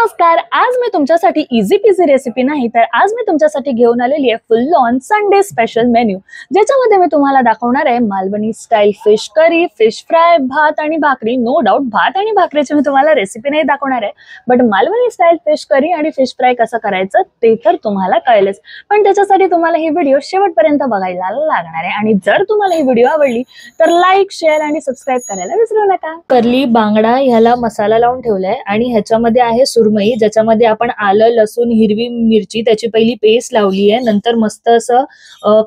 नमस्कार. आज मी तुमच्यासाठी इझी पीझी रेसिपी नाही तर आज मी तुमच्यासाठी घेऊन आलेली आहे फुल ऑन संडे स्पेशल मेन्यू, ज्याच्यामध्ये मी तुम्हाला दाखवणार आहे Malvani style fish curry, fish fry, भात आणि भाकरी. नो डाऊट भात आणि भाकरीची मी तुम्हाला रेसिपी नाही दाखवणार आहे, but Malvani style fish curry आणि फिश फ्राय कसं करायचं ते तर तुम्हाला कळेलच. पण त्याच्यासाठी तुम्हाला ही व्हिडिओ शेवटपर्यंत बघायला लागणार आहे. आणि जर तुम्हाला ही व्हिडिओ आवडली तर लाईक, शेअर आणि सबस्क्राईब करायला विसरू नका. कर्ली बांगडा ह्याला मसाला लावून ठेवलाय आणि ह्याच्यामध्ये आहे सुरमई, ज्याच्यामध्ये आपण आलं, लसूण, हिरवी मिरची त्याची पहिली पेस्ट लावली आहे. नंतर मस्त असं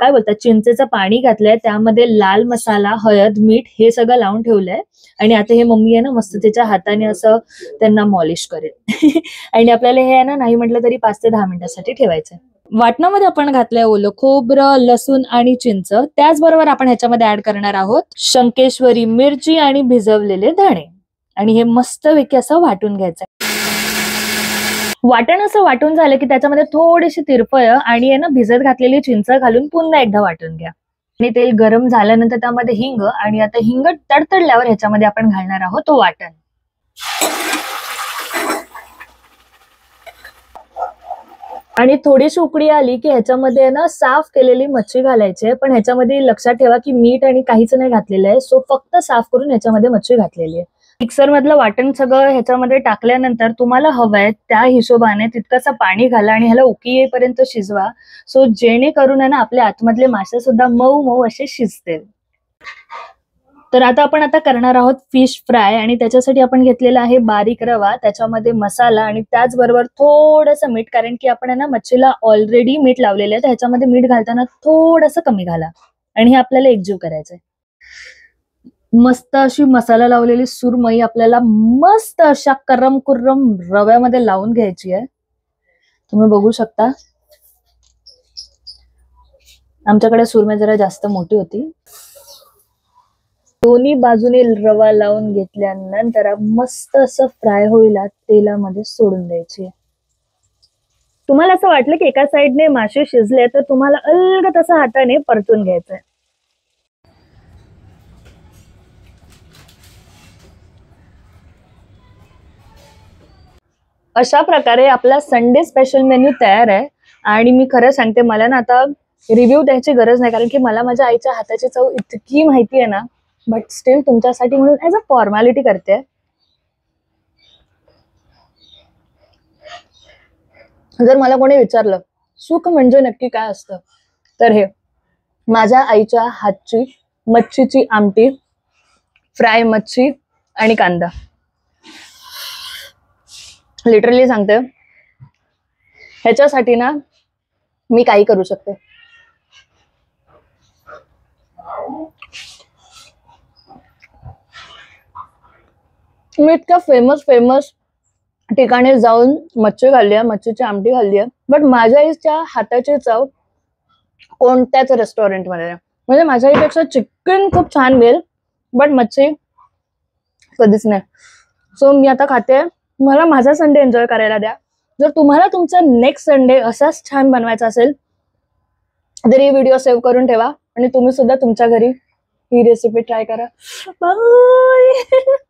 काय बोलतात चिंचेचं पाणी घातलंय, त्यामध्ये लाल मसाला, हळद, मीठ हे सगळं लावून ठेवलंय. आणि आता हे मम्मी आहे ना मस्त त्याच्या हाताने असं त्यांना मॉलिश करेल. आणि आपल्याला हे आहे ना नाही म्हटलं तरी 5 ते 10 मिनिटांसाठी ठेवायचं. वाटणामध्ये आपण घातलंय ओलं खोबरं, लसूण आणि चिंच. त्याचबरोबर आपण ह्याच्यामध्ये ऍड करणार आहोत शंकेश्वरी मिरची आणि भिजवलेले धणे. आणि हे मस्तपैकी असं वाटून घ्यायचं. वाटण असं वाटून झालं की त्याच्यामध्ये थोडीशी तिरफळ आणि आहे ना भिजत घातलेली चिंच घालून पुन्हा एकदा वाटून घ्या. आणि तेल गरम झाल्यानंतर त्यामध्ये हिंग, आणि आता हिंग तडतडल्यावर ह्याच्यामध्ये आपण घालणार आहोत तो वाटण. आणि थोडीशी उकळी आली की ह्याच्यामध्ये ना साफ केलेली मच्छी घालायची. पण ह्याच्यामध्ये लक्षात ठेवा की मीठ आणि काहीच नाही घातलेलं आहे, सो फक्त साफ करून ह्याच्यामध्ये मच्छी घातलेली आहे. मिक्सर मधलं वाटण सगळं ह्याच्यामध्ये टाकल्यानंतर तुम्हाला हवंय त्या हिशोबाने तितकंसं पाणी घाला आणि ह्याला उकी येईपर्यंत शिजवा, सो जेणेकरून आहे ना आपल्या आतमधले मासे सुद्धा मऊ मऊ असे शिजतील. तर आता करणार आहोत फिश फ्राय, आणि त्याच्यासाठी आपण घेतलेला आहे बारीक रवा, त्याच्यामध्ये मसाला आणि त्याचबरोबर थोडंसं मीठ, कारण की आपण आहे ना मच्छीला ऑलरेडी मीठ लावलेलं आहे, तर ह्याच्यामध्ये मीठ घालताना थोडंसं कमी घाला. आणि हे आपल्याला एकजीव करायचंय. मस्त अशी मसाला लावलेली सुरमई आपल्याला मस्त अशा करम कुर्रम रव्यामध्ये लावून घ्यायची आहे. तुम्ही बघू शकता आमच्याकडे सुरमई जरा जास्त मोठी होती. दोन्ही बाजूने रवा लावून घेतल्यानंतर मस्त असं फ्राय होईला तेलामध्ये सोडून द्यायची. तुम्हाला असं वाटलं की एका साइडने मासे शिजले तर तुम्हाला अलगद असं हाताने परतून घ्यायचंय. अशा प्रकारे आपला संडे स्पेशल मेन्यू तयार आहे. आणि मी खरं सांगते, मला ना आता रिव्ह्यू द्यायची गरज नाही, कारण की मला माझ्या आईच्या हाताची चव इतकी माहिती आहे ना, बट स्टील तुमच्यासाठी म्हणून ॲज अ फॉर्मॅलिटी करते. जर मला कोणी विचारलं सुख म्हणजे नक्की काय असतं, तर हे माझ्या आईच्या हातची मच्छीची आमटी, फ्राय मच्छी आणि कांदा. लिटरली सांगते, ह्याच्यासाठी ना मी काही करू शकते. मी इतक्या फेमस ठिकाणी जाऊन मच्छी खाल्ली आहे, मच्छीची आमटी खाल्ली आहे, बट माझ्या आईच्या हाताची चव कोणत्याच रेस्टॉरंटमध्ये नाही. म्हणजे माझ्या आईपेक्षा चिकन खूप छान मिळेल, बट मच्छी कधीच नाही. सो मी आता खाते. मला माझा संडे एन्जॉय करायला द्या. जर तुम्हाला तुमचा नेक्स्ट संडे असाच छान बनवायचा असेल तर ही व्हिडिओ सेव्ह करून ठेवा आणि तुम्ही सुद्धा तुमच्या घरी ही रेसिपी ट्राय करा. बाय.